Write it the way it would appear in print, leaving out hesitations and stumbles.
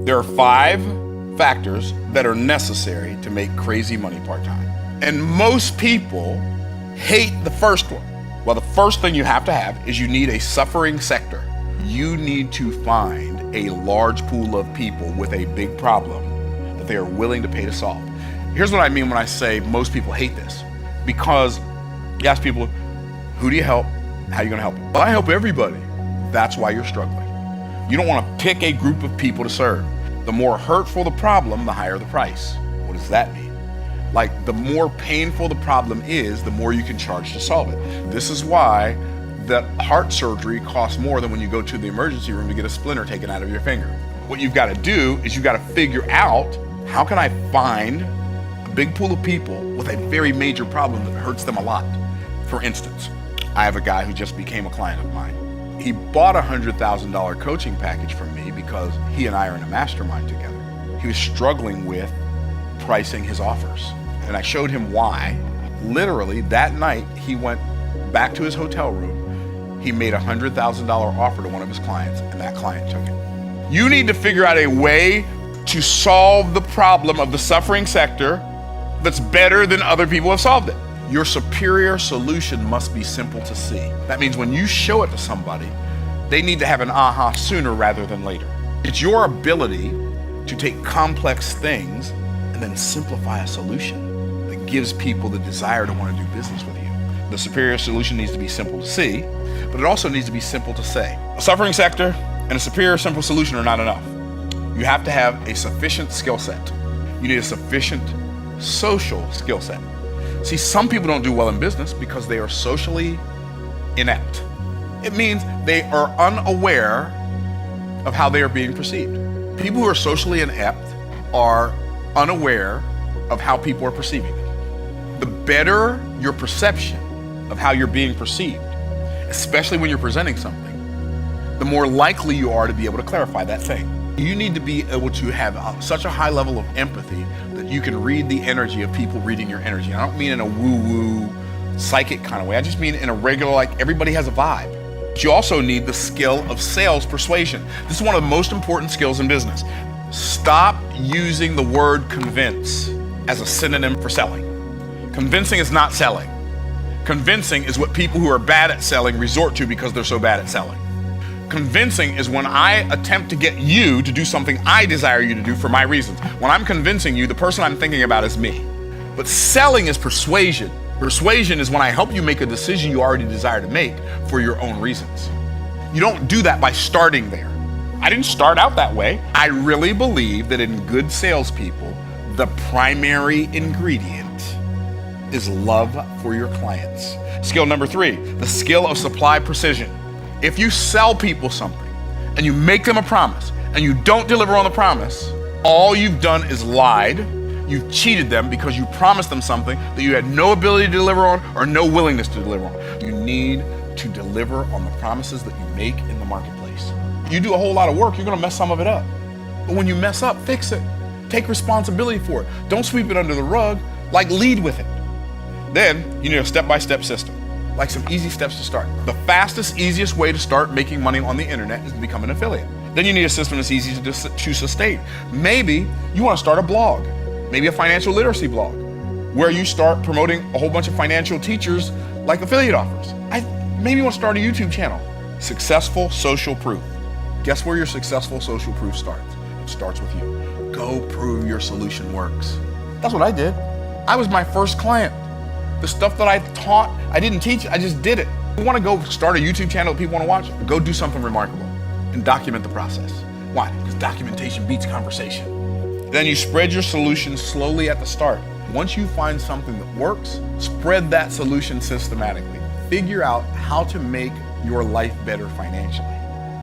There are 5 factors that are necessary to make crazy money part-time. And most people hate the first one. Well, the first thing you have to have is you need a suffering sector. You need to find a large pool of people with a big problem that they are willing to pay to solve. Here's what I mean when I say most people hate this. Because you ask people, who do you help? How are you gonna help them? Well, I help everybody. That's why you're struggling. You don't wanna pick a group of people to serve. The more hurtful the problem, the higher the price. What does that mean? Like, the more painful the problem is, the more you can charge to solve it. This is why that heart surgery costs more than when you go to the emergency room to get a splinter taken out of your finger. What you've got to do is you've got to figure out, how can I find a big pool of people with a very major problem that hurts them a lot? For instance, I have a guy who just became a client of mine. He bought a $100,000 coaching package from me because he and I are in a mastermind together. He was struggling with pricing his offers, and I showed him why. Literally that night, he went back to his hotel room. He made a $100,000 offer to one of his clients, and that client took it. You need to figure out a way to solve the problem of the suffering sector that's better than other people have solved it. Your superior solution must be simple to see. That means when you show it to somebody, they need to have an aha sooner rather than later. It's your ability to take complex things and then simplify a solution that gives people the desire to want to do business with you. The superior solution needs to be simple to see, but it also needs to be simple to say. A suffering sector and a superior simple solution are not enough. You have to have a sufficient skill set. You need a sufficient social skill set. See, some people don't do well in business because they are socially inept. It means they are unaware of how they are being perceived. People who are socially inept are unaware of how people are perceiving them. The better your perception of how you're being perceived, especially when you're presenting something, the more likely you are to be able to clarify that thing. You need to be able to have such a high level of empathy that you can read the energy of people reading your energy. I don't mean in a woo-woo psychic kind of way. I just mean in a regular, like, everybody has a vibe. But you also need the skill of sales persuasion. This is one of the most important skills in business. Stop using the word convince as a synonym for selling. Convincing is not selling. Convincing is what people who are bad at selling resort to because they're so bad at selling. Convincing is when I attempt to get you to do something I desire you to do for my reasons. When I'm convincing you, the person I'm thinking about is me. But selling is persuasion. Persuasion is when I help you make a decision you already desire to make for your own reasons. You don't do that by starting there. I didn't start out that way. I really believe that in good salespeople, the primary ingredient is love for your clients. Skill number 3, the skill of supply precision. If you sell people something and you make them a promise and you don't deliver on the promise, all you've done is lied. You've cheated them because you promised them something that you had no ability to deliver on or no willingness to deliver on. You need to deliver on the promises that you make in the marketplace. You do a whole lot of work, you're gonna mess some of it up. But when you mess up, fix it. Take responsibility for it. Don't sweep it under the rug, like, lead with it. Then you need a step-by-step system. Like some easy steps to start. The fastest, easiest way to start making money on the internet is to become an affiliate. Then you need a system that's easy to sustain. Maybe you want to start a blog, maybe a financial literacy blog, where you start promoting a whole bunch of financial teachers like affiliate offers. Maybe you want to start a YouTube channel. Successful social proof. Guess where your successful social proof starts? It starts with you. Go prove your solution works. That's what I did. I was my first client. The stuff that I taught, I didn't teach, I just did it. You want to go start a YouTube channel that people want to watch? Go do something remarkable and document the process. Why? Because documentation beats conversation. Then you spread your solution slowly at the start. Once you find something that works, spread that solution systematically. Figure out how to make your life better financially.